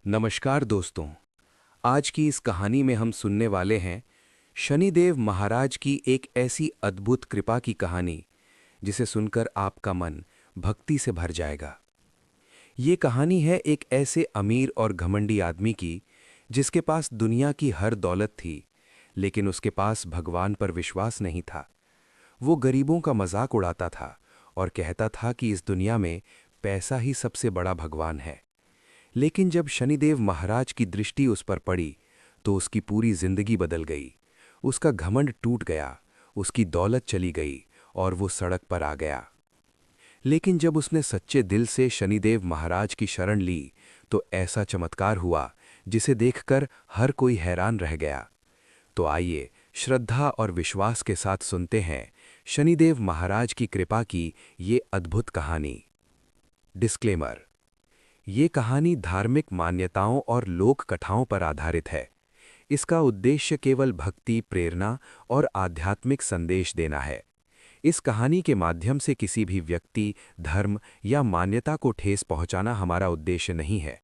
नमस्कार दोस्तों। आज की इस कहानी में हम सुनने वाले हैं शनिदेव महाराज की एक ऐसी अद्भुत कृपा की कहानी जिसे सुनकर आपका मन भक्ति से भर जाएगा। ये कहानी है एक ऐसे अमीर और घमंडी आदमी की जिसके पास दुनिया की हर दौलत थी, लेकिन उसके पास भगवान पर विश्वास नहीं था। वो गरीबों का मजाक उड़ाता था और कहता था कि इस दुनिया में पैसा ही सबसे बड़ा भगवान है। लेकिन जब शनिदेव महाराज की दृष्टि उस पर पड़ी तो उसकी पूरी जिंदगी बदल गई। उसका घमंड टूट गया, उसकी दौलत चली गई और वो सड़क पर आ गया। लेकिन जब उसने सच्चे दिल से शनिदेव महाराज की शरण ली तो ऐसा चमत्कार हुआ जिसे देखकर हर कोई हैरान रह गया। तो आइए श्रद्धा और विश्वास के साथ सुनते हैं शनिदेव महाराज की कृपा की ये अद्भुत कहानी। डिस्क्लेमर: ये कहानी धार्मिक मान्यताओं और लोक कथाओं पर आधारित है। इसका उद्देश्य केवल भक्ति, प्रेरणा और आध्यात्मिक संदेश देना है। इस कहानी के माध्यम से किसी भी व्यक्ति, धर्म या मान्यता को ठेस पहुंचाना हमारा उद्देश्य नहीं है।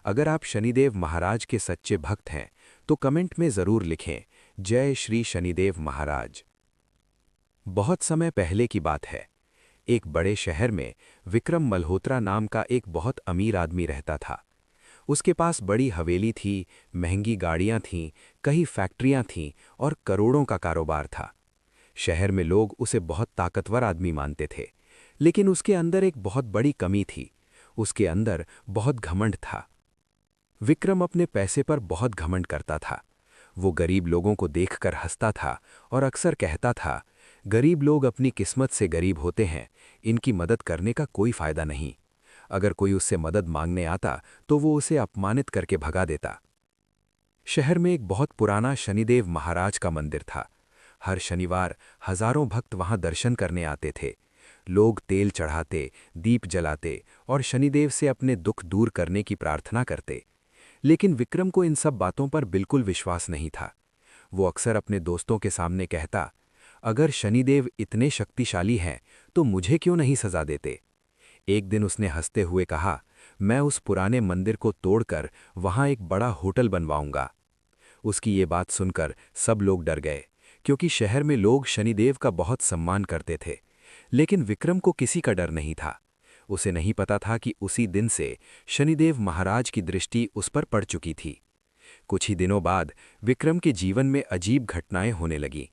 अगर आप शनिदेव महाराज के सच्चे भक्त हैं तो कमेंट में ज़रूर लिखें, जय श्री शनिदेव महाराज। बहुत समय पहले की बात है। एक बड़े शहर में विक्रम मल्होत्रा नाम का एक बहुत अमीर आदमी रहता था। उसके पास बड़ी हवेली थी, महंगी गाड़ियां थीं, कई फैक्ट्रियां थीं और करोड़ों का कारोबार था। शहर में लोग उसे बहुत ताकतवर आदमी मानते थे, लेकिन उसके अंदर एक बहुत बड़ी कमी थी। उसके अंदर बहुत घमंड था। विक्रम अपने पैसे पर बहुत घमंड करता था। वो गरीब लोगों को देखकर हंसता था और अक्सर कहता था, गरीब लोग अपनी किस्मत से गरीब होते हैं, इनकी मदद करने का कोई फायदा नहीं। अगर कोई उससे मदद मांगने आता तो वो उसे अपमानित करके भगा देता। शहर में एक बहुत पुराना शनिदेव महाराज का मंदिर था। हर शनिवार हजारों भक्त वहां दर्शन करने आते थे। लोग तेल चढ़ाते, दीप जलाते और शनिदेव से अपने दुख दूर करने की प्रार्थना करते। लेकिन विक्रम को इन सब बातों पर बिल्कुल विश्वास नहीं था। वो अक्सर अपने दोस्तों के सामने कहता, अगर शनिदेव इतने शक्तिशाली हैं तो मुझे क्यों नहीं सजा देते। एक दिन उसने हंसते हुए कहा, मैं उस पुराने मंदिर को तोड़कर वहां एक बड़ा होटल बनवाऊंगा। उसकी ये बात सुनकर सब लोग डर गए, क्योंकि शहर में लोग शनिदेव का बहुत सम्मान करते थे। लेकिन विक्रम को किसी का डर नहीं था। उसे नहीं पता था कि उसी दिन से शनिदेव महाराज की दृष्टि उस पर पड़ चुकी थी। कुछ ही दिनों बाद विक्रम के जीवन में अजीब घटनाएं होने लगीं।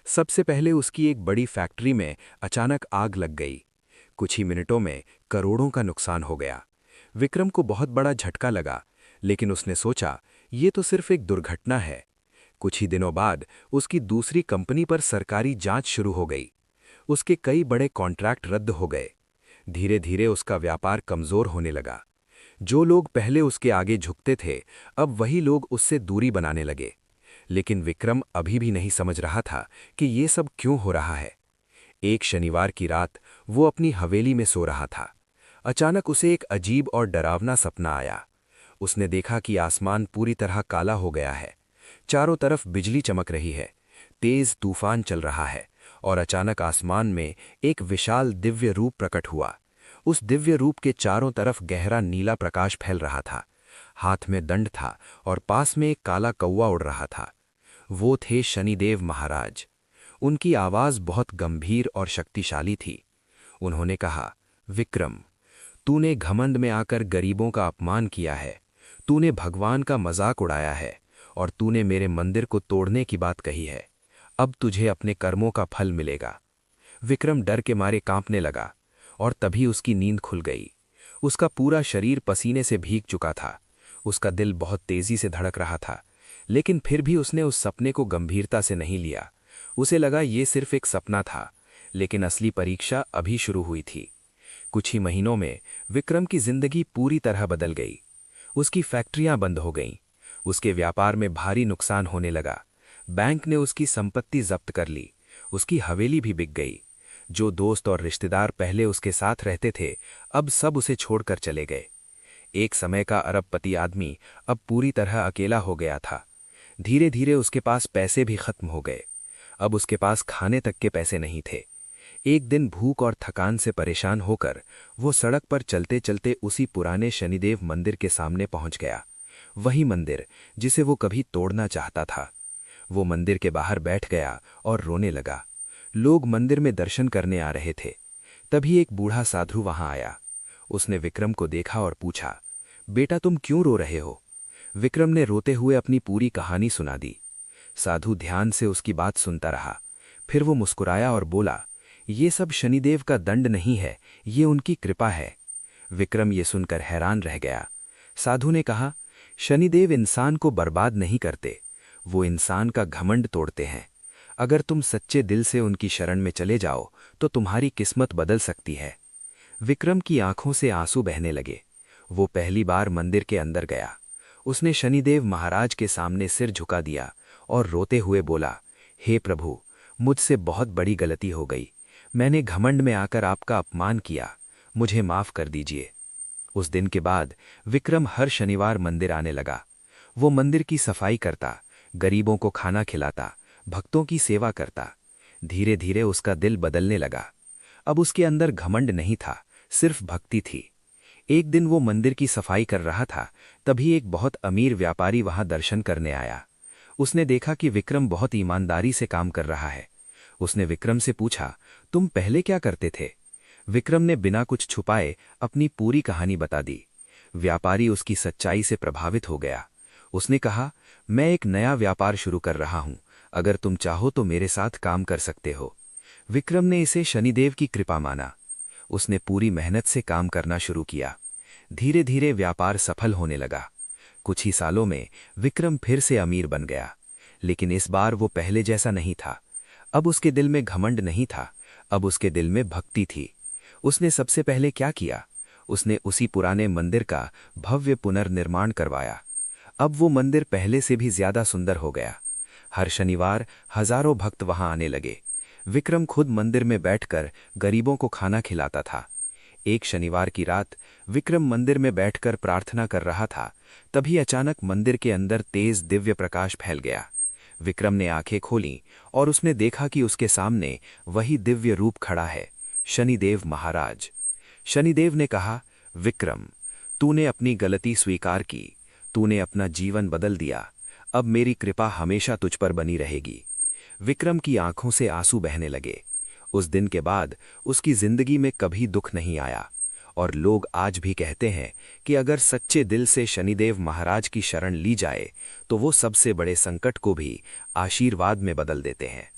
सबसे पहले उसकी एक बड़ी फैक्ट्री में अचानक आग लग गई। कुछ ही मिनटों में करोड़ों का नुकसान हो गया। विक्रम को बहुत बड़ा झटका लगा, लेकिन उसने सोचा, ये तो सिर्फ एक दुर्घटना है। कुछ ही दिनों बाद उसकी दूसरी कंपनी पर सरकारी जांच शुरू हो गई। उसके कई बड़े कॉन्ट्रैक्ट रद्द हो गए। धीरे धीरे उसका व्यापार कमजोर होने लगा। जो लोग पहले उसके आगे झुकते थे, अब वही लोग उससे दूरी बनाने लगे। लेकिन विक्रम अभी भी नहीं समझ रहा था कि ये सब क्यों हो रहा है। एक शनिवार की रात वो अपनी हवेली में सो रहा था। अचानक उसे एक अजीब और डरावना सपना आया। उसने देखा कि आसमान पूरी तरह काला हो गया है। चारों तरफ बिजली चमक रही है, तेज तूफान चल रहा है और अचानक आसमान में एक विशाल दिव्य रूप प्रकट हुआ। उस दिव्य रूप के चारों तरफ गहरा नीला प्रकाश फैल रहा था। हाथ में दंड था और पास में एक काला कौवा उड़ रहा था। वो थे शनिदेव महाराज। उनकी आवाज बहुत गंभीर और शक्तिशाली थी। उन्होंने कहा, विक्रम, तूने घमंड में आकर गरीबों का अपमान किया है, तूने भगवान का मजाक उड़ाया है और तूने मेरे मंदिर को तोड़ने की बात कही है। अब तुझे अपने कर्मों का फल मिलेगा। विक्रम डर के मारे कांपने लगा और तभी उसकी नींद खुल गई। उसका पूरा शरीर पसीने से भीग चुका था। उसका दिल बहुत तेजी से धड़क रहा था, लेकिन फिर भी उसने उस सपने को गंभीरता से नहीं लिया। उसे लगा ये सिर्फ एक सपना था, लेकिन असली परीक्षा अभी शुरू हुई थी। कुछ ही महीनों में विक्रम की जिंदगी पूरी तरह बदल गई। उसकी फैक्ट्रियां बंद हो गईं। उसके व्यापार में भारी नुकसान होने लगा। बैंक ने उसकी संपत्ति जब्त कर ली। उसकी हवेली भी बिक गई। जो दोस्त और रिश्तेदार पहले उसके साथ रहते थे, अब सब उसे छोड़कर चले गए। एक समय का अरबपति आदमी अब पूरी तरह अकेला हो गया था। धीरे धीरे उसके पास पैसे भी खत्म हो गए। अब उसके पास खाने तक के पैसे नहीं थे। एक दिन भूख और थकान से परेशान होकर वो सड़क पर चलते चलते उसी पुराने शनिदेव मंदिर के सामने पहुंच गया। वही मंदिर जिसे वो कभी तोड़ना चाहता था। वो मंदिर के बाहर बैठ गया और रोने लगा। लोग मंदिर में दर्शन करने आ रहे थे। तभी एक बूढ़ा साधु वहां आया। उसने विक्रम को देखा और पूछा, बेटा तुम क्यों रो रहे हो? विक्रम ने रोते हुए अपनी पूरी कहानी सुना दी। साधु ध्यान से उसकी बात सुनता रहा। फिर वो मुस्कुराया और बोला, ये सब शनिदेव का दंड नहीं है, ये उनकी कृपा है। विक्रम ये सुनकर हैरान रह गया। साधु ने कहा, शनिदेव इंसान को बर्बाद नहीं करते, वो इंसान का घमंड तोड़ते हैं। अगर तुम सच्चे दिल से उनकी शरण में चले जाओ तो तुम्हारी किस्मत बदल सकती है। विक्रम की आंखों से आंसू बहने लगे। वो पहली बार मंदिर के अंदर गया। उसने शनिदेव महाराज के सामने सिर झुका दिया और रोते हुए बोला, हे प्रभु, मुझसे बहुत बड़ी गलती हो गई। मैंने घमंड में आकर आपका अपमान किया, मुझे माफ कर दीजिए। उस दिन के बाद विक्रम हर शनिवार मंदिर आने लगा। वो मंदिर की सफाई करता, गरीबों को खाना खिलाता, भक्तों की सेवा करता। धीरे धीरे उसका दिल बदलने लगा। अब उसके अंदर घमंड नहीं था, सिर्फ भक्ति थी। एक दिन वो मंदिर की सफाई कर रहा था, तभी एक बहुत अमीर व्यापारी वहां दर्शन करने आया। उसने देखा कि विक्रम बहुत ईमानदारी से काम कर रहा है। उसने विक्रम से पूछा, तुम पहले क्या करते थे? विक्रम ने बिना कुछ छुपाए अपनी पूरी कहानी बता दी। व्यापारी उसकी सच्चाई से प्रभावित हो गया। उसने कहा, मैं एक नया व्यापार शुरू कर रहा हूं, अगर तुम चाहो तो मेरे साथ काम कर सकते हो। विक्रम ने इसे शनिदेव की कृपा माना। उसने पूरी मेहनत से काम करना शुरू किया। धीरे धीरे व्यापार सफल होने लगा। कुछ ही सालों में विक्रम फिर से अमीर बन गया, लेकिन इस बार वो पहले जैसा नहीं था। अब उसके दिल में घमंड नहीं था, अब उसके दिल में भक्ति थी। उसने सबसे पहले क्या किया? उसने उसी पुराने मंदिर का भव्य पुनर्निर्माण करवाया। अब वो मंदिर पहले से भी ज्यादा सुंदर हो गया। हर शनिवार हजारों भक्त वहां आने लगे। विक्रम खुद मंदिर में बैठकर गरीबों को खाना खिलाता था। एक शनिवार की रात विक्रम मंदिर में बैठकर प्रार्थना कर रहा था, तभी अचानक मंदिर के अंदर तेज दिव्य प्रकाश फैल गया। विक्रम ने आंखें खोलीं और उसने देखा कि उसके सामने वही दिव्य रूप खड़ा है, शनिदेव महाराज। शनिदेव ने कहा, विक्रम, तूने अपनी गलती स्वीकार की, तूने अपना जीवन बदल दिया। अब मेरी कृपा हमेशा तुझ पर बनी रहेगी। विक्रम की आंखों से आंसू बहने लगे। उस दिन के बाद उसकी जिंदगी में कभी दुख नहीं आया। और लोग आज भी कहते हैं कि अगर सच्चे दिल से शनिदेव महाराज की शरण ली जाए तो वो सबसे बड़े संकट को भी आशीर्वाद में बदल देते हैं।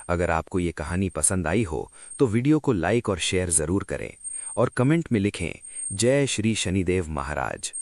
अगर आपको ये कहानी पसंद आई हो तो वीडियो को लाइक और शेयर जरूर करें और कमेंट में लिखें, जय श्री शनिदेव महाराज।